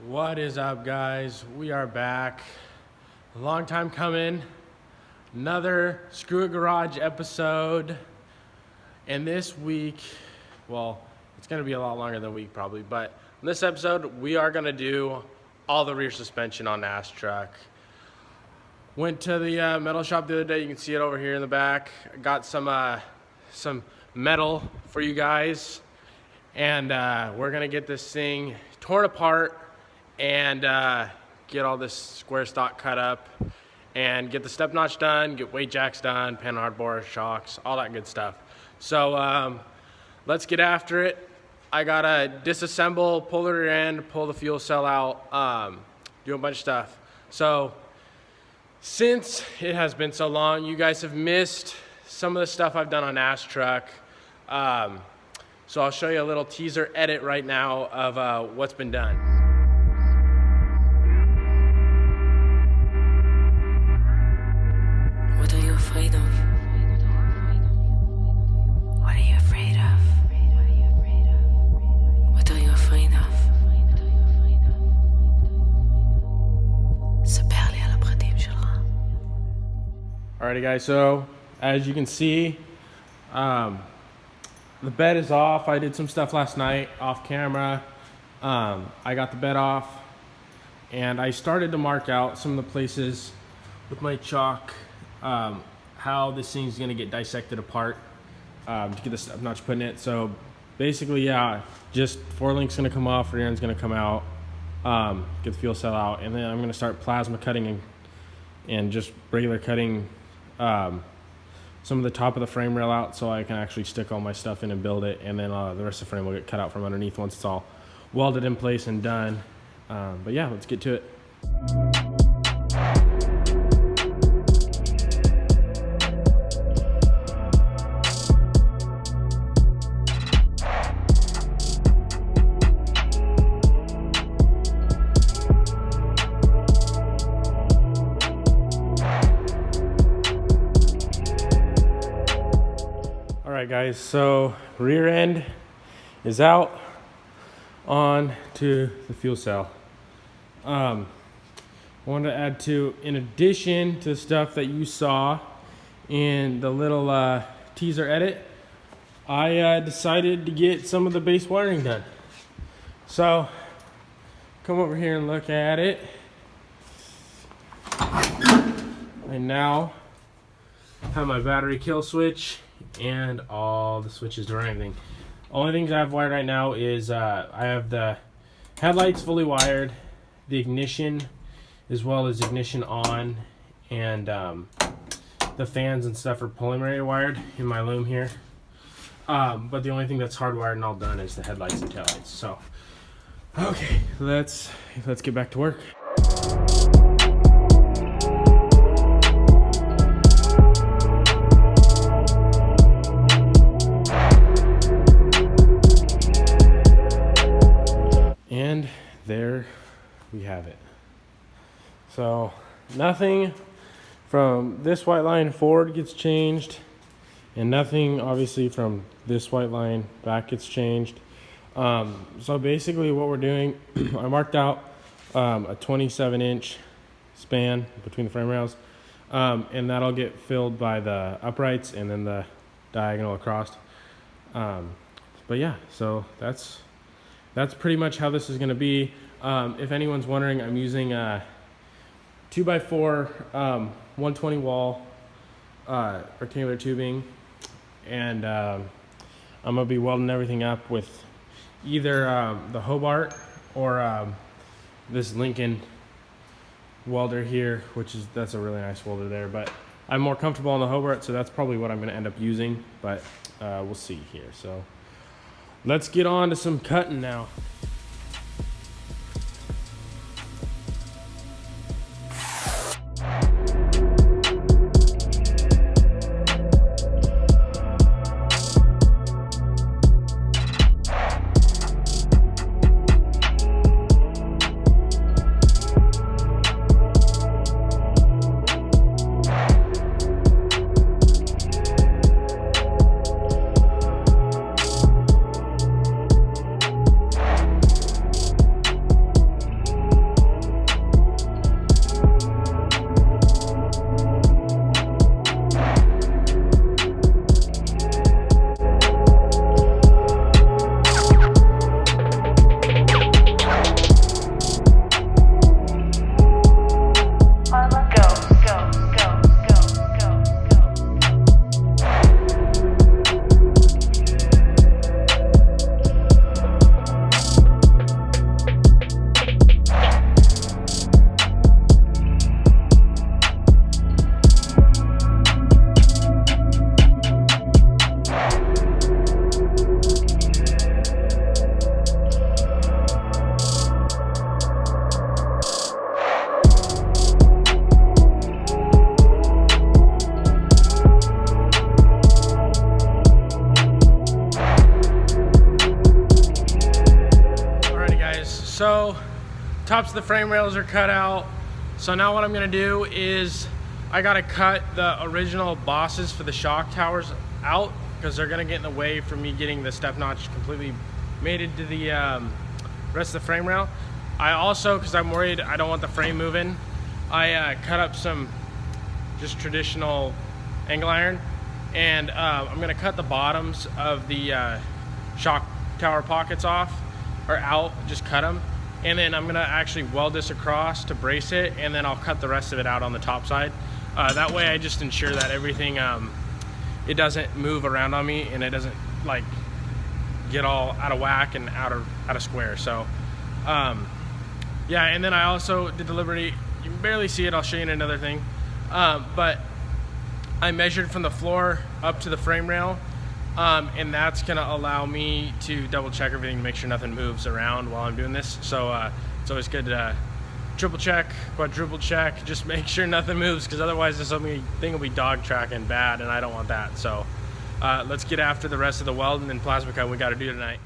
What is up, guys? We are back. A long time coming. Another Screw It Garage episode. And this week, well, it's going to be a lot longer than a week probably, but in this episode, we are going to do all the rear suspension on NASTRUCK. Went to the metal shop the other day. You can see it over here in the back. Got some metal for you guys. And we're going to get this thing torn apart and get all this square stock cut up and get the step notch done, get weight jacks done, pan hardbore, shocks, all that good stuff. So let's get after it. I gotta disassemble, pull the rear end, pull the fuel cell out, do a bunch of stuff. So since it has been so long, you guys have missed some of the stuff I've done on NASTRUCK. So I'll show you a little teaser edit right now of what's been done. What are you afraid of? What are you afraid of? What are you afraid of? سبح لي على بخديم جرام. Alrighty guys, so as you can see, the bed is off. I did some stuff last night off camera. I got the bed off and I started to mark out some of the places with my chalk how this thing's gonna get dissected apart to get the step notch put in it. So basically, yeah, just 4 links gonna come off, rear end's gonna come out, get the fuel cell out, and then I'm gonna start plasma cutting and just regular cutting some of the top of the frame rail out so I can actually stick all my stuff in and build it, and then the rest of the frame will get cut out from underneath once it's all welded in place and done. But yeah, let's get to it. Alright guys, so rear end is out on to the fuel cell. I wanted to add to, in addition to the stuff that you saw in the little teaser edit, I decided to get some of the base wiring done. So come over here and look at it. I now have my battery kill switch and all the switches to run everything. Only things I have wired right now is I have the headlights fully wired, the ignition as well as ignition on, and the fans and stuff are preliminary wired in my loom here. But the only thing that's hardwired and all done is the headlights and taillights. So okay, let's get back to work. And there we have it. So nothing from this white line forward gets changed, and nothing obviously from this white line back gets changed. So basically what we're doing, I marked out a 27-inch span between the frame rails, and that'll get filled by the uprights and then the diagonal across. But yeah, so that's pretty much how this is going to be. If anyone's wondering, I'm using a 2x4 120 wall rectangular tubing, and I'm going to be welding everything up with either the Hobart or this Lincoln welder here, that's a really nice welder there, but I'm more comfortable on the Hobart, so that's probably what I'm going to end up using, but we'll see here. So let's get on to some cutting now. tops of the frame rails are cut out. So now what I'm gonna do is I gotta cut the original bosses for the shock towers out because they're gonna get in the way from me getting the step notch completely mated to the rest of the frame rail. I also, because I'm worried I don't want the frame moving, I cut up some just traditional angle iron, and I'm gonna cut the bottoms of the shock tower pockets off, or out, just cut them. And then I'm gonna actually weld this across to brace it, and then I'll cut the rest of it out on the top side. That way I just ensure that everything, it doesn't move around on me and it doesn't like get all out of whack and out of square. So yeah, and then I also did the liberty, you can barely see it, I'll show you in another thing, but I measured from the floor up to the frame rail, and that's gonna allow me to double check everything to make sure nothing moves around while I'm doing this. So it's always good to triple check, quadruple check, just make sure nothing moves, because otherwise this thing will be dog tracking bad, and I don't want that. So let's get after the rest of the welding and plasma cut we gotta do tonight.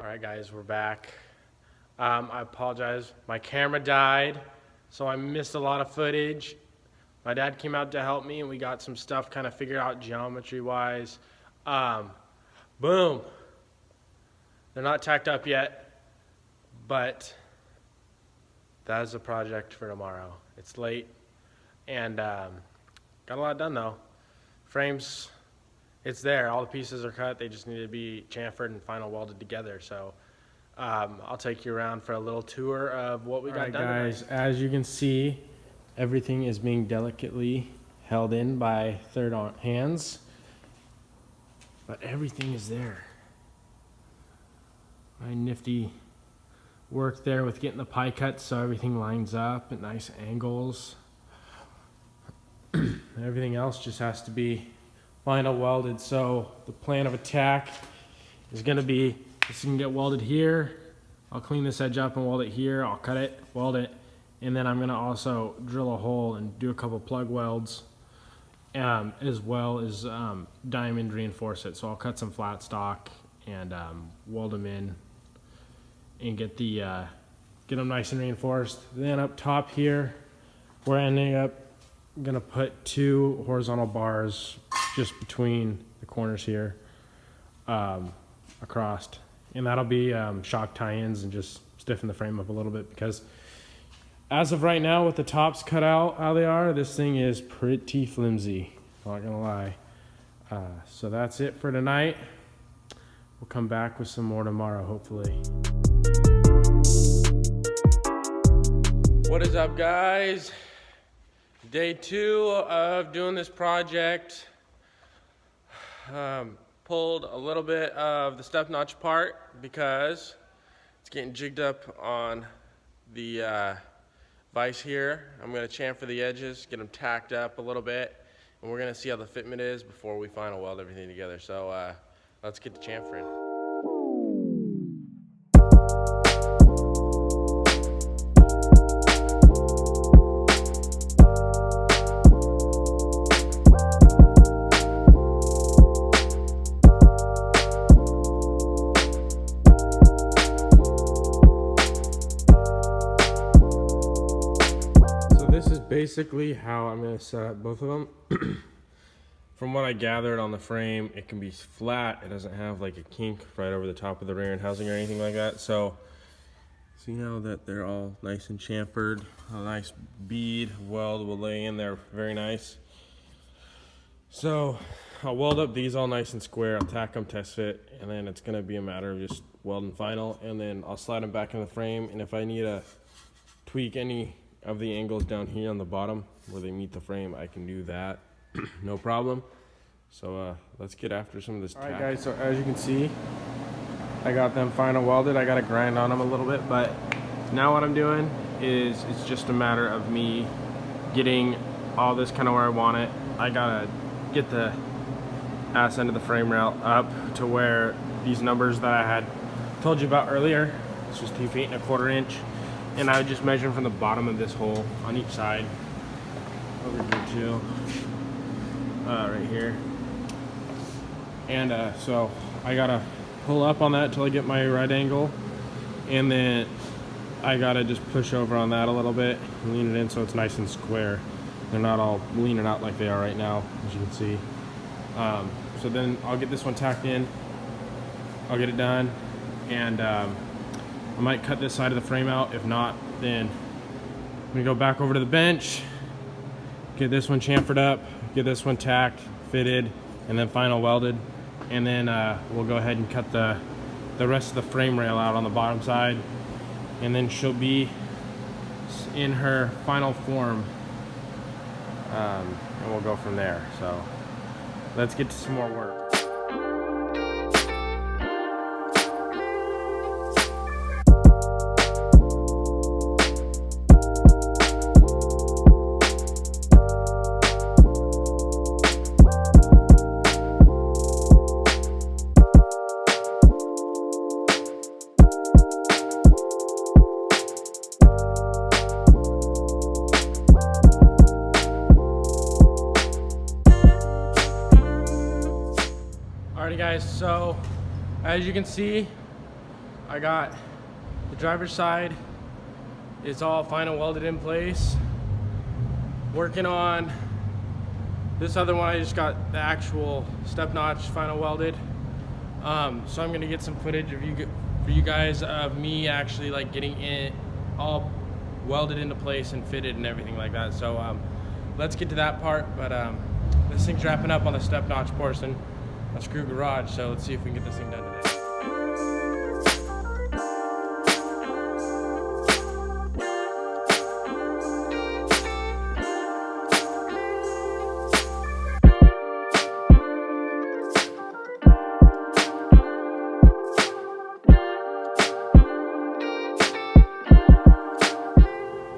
Alright guys, we're back. I apologize, my camera died, so I missed a lot of footage. My dad came out to help me and we got some stuff kind of figured out geometry wise. Boom. They're not tacked up yet, but that is a project for tomorrow. It's late and got a lot done though. Frames it's there. All the pieces are cut. They just need to be chamfered and final welded together. So I'll take you around for a little tour of what we got done guys tonight. As you can see, everything is being delicately held in by third hands, but everything is there. My nifty work there with getting the pie cuts so everything lines up at nice angles. Everything else just has to be final welded. So the plan of attack is going to be this can get welded here. I'll clean this edge up and weld it here. I'll cut it, weld it, and then I'm going to also drill a hole and do a couple plug welds, as well as diamond reinforce it. So I'll cut some flat stock and weld them in and get them nice and reinforced. Then up top here, we're ending up gonna put 2 horizontal bars just between the corners here, across, and that'll be shock tie-ins and just stiffen the frame up a little bit, because as of right now with the tops cut out how they are, this thing is pretty flimsy, not gonna lie. So that's it for tonight. We'll come back with some more tomorrow, hopefully. What is up, guys? Day 2 of doing this project. Pulled a little bit of the step notch apart because it's getting jigged up on the vise here. I'm going to chamfer the edges, get them tacked up a little bit, and we're going to see how the fitment is before we final weld everything together. So let's get to chamfering. Basically how I'm going to set up both of them. From what I gathered on the frame, it can be flat. It doesn't have like a kink right over the top of the rear end housing or anything like that. So see now that they're all nice and chamfered, a nice bead weld will lay in there very nice. So I'll weld up these all nice and square. I'll tack them, test fit, and then it's going to be a matter of just welding final, and then I'll slide them back in the frame. And if I need to tweak any of the angles down here on the bottom where they meet the frame, I can do that. No problem. So let's get after some of this tack. Alright guys, so as you can see, I got them final welded. I got to grind on them a little bit, but now what I'm doing is it's just a matter of me getting all this kind of where I want it. I gotta get the ass end of the frame rail up to where these numbers that I had told you about earlier, this was 2 feet and 1/4 inch. And I would just measure from the bottom of this hole on each side. Over here too. Right here. And so I gotta pull up on that till I get my right angle. And then I gotta just push over on that a little bit and lean it in so it's nice and square. They're not all leaning out like they are right now, as you can see. So then I'll get this one tacked in. I'll get it done. And I might cut this side of the frame out. If not, then I'm gonna go back over to the bench, get this one chamfered up, get this one tacked, fitted, and then final welded. And then we'll go ahead and cut the rest of the frame rail out on the bottom side. And then she'll be in her final form. And we'll go from there. So let's get to some more work. Alrighty guys, so as you can see, I got the driver's side. It's all final welded in place. Working on this other one, I just got the actual step notch final welded. So I'm gonna get some footage of for you guys of me actually like getting it all welded into place and fitted and everything like that. So let's get to that part. But this thing's wrapping up on the step notch portion. NASTRUCK garage, so let's see if we can get this thing done today.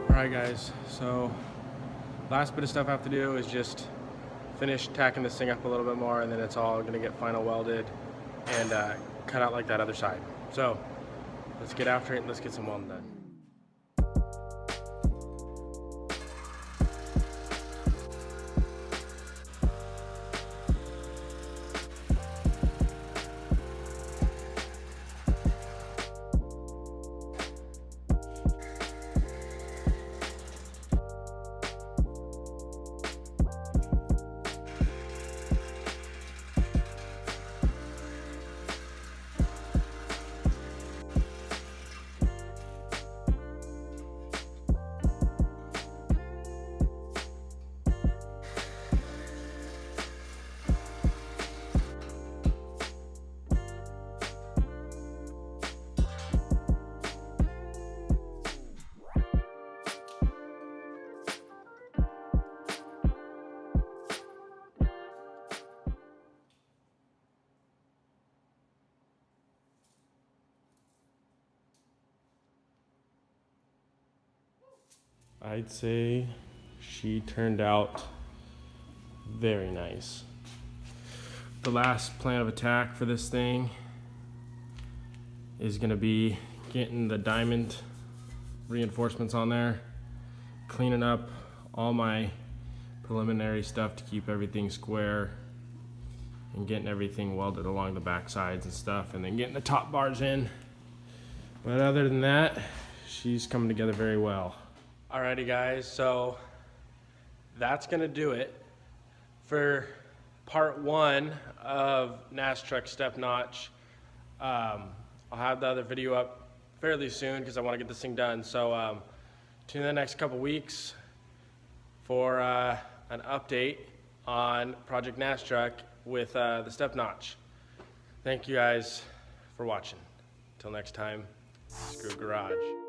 Alright guys, so last bit of stuff I have to do is just finish tacking this thing up a little bit more, and then it's all going to get final welded and cut out like that other side. So let's get after it and let's get some welding done. I'd say she turned out very nice. The last plan of attack for this thing is gonna be getting the diamond reinforcements on there, cleaning up all my preliminary stuff to keep everything square, and getting everything welded along the back sides and stuff, and then getting the top bars in. But other than that, she's coming together very well. Alrighty guys, so that's gonna do it for part one of NASTRUCK step notch. I'll have the other video up fairly soon because I want to get this thing done. So tune in the next couple weeks for an update on Project NASTRUCK with the step notch. Thank you guys for watching. Until next time, screw garage.